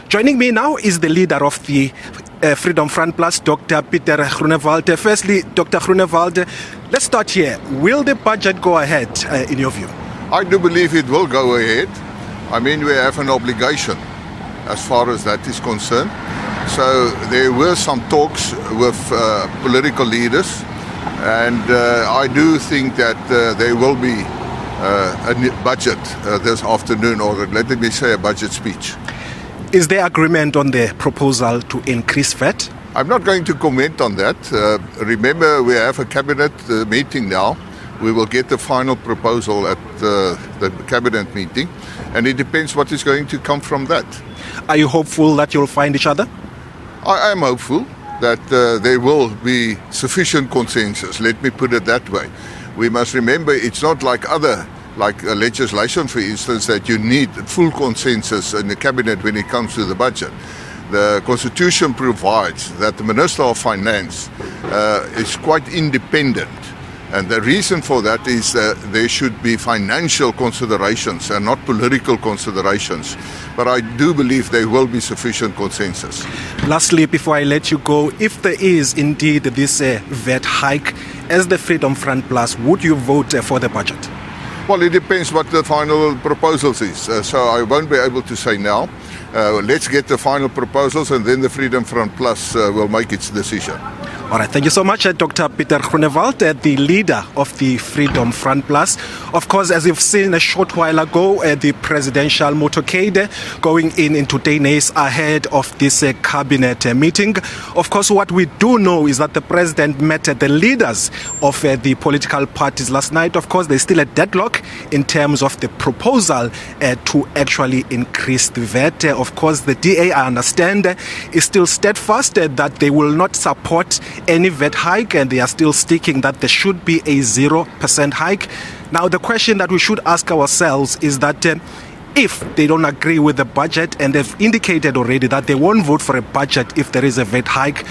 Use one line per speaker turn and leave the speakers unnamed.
Joining me now is the leader of the Freedom Front Plus, Dr. Pieter Groenewald. Firstly, Dr. Groenewald, let's start here. Will the budget go ahead, in your view?
I do believe it will go ahead. I mean, we have an obligation as far as that is concerned. So there were some talks with political leaders, and I do think that there will be a budget this afternoon, or let me say a budget speech.
Is there agreement on the proposal to increase VAT?
I'm not going to comment on that. Remember, we have a cabinet meeting now. We will get the final proposal at the cabinet meeting, and it depends what is going to come from that.
Are you hopeful that you'll find each other?
I am hopeful that there will be sufficient consensus. Let me put it that way. We must remember it's not like other legislation, for instance, that you need full consensus in the cabinet when it comes to the budget. The Constitution provides that the Minister of Finance is quite independent. And the reason for that is there should be financial considerations and not political considerations. But I do believe there will be sufficient consensus.
Lastly, before I let you go, if there is indeed this VAT hike, as the Freedom Front Plus, would you vote for the budget?
Well, it depends what the final proposals is. So I won't be able to say now. Let's get the final proposals, and then the Freedom Front Plus will make its decision.
All right, thank you so much, Dr. Pieter Groenewald, the leader of the Freedom Front Plus. Of course, as you've seen a short while ago, the presidential motorcade going into days ahead of this cabinet meeting. Of course, what we do know is that the president met the leaders of the political parties last night. Of course, there's still a deadlock in terms of the proposal to actually increase the VAT. Of course, the DA, I understand, is still steadfast that they will not support any VAT hike, and they are still sticking that there should be a 0% hike. Now, the question that we should ask ourselves is that if they don't agree with the budget, and they've indicated already that they won't vote for a budget if there is a VAT hike,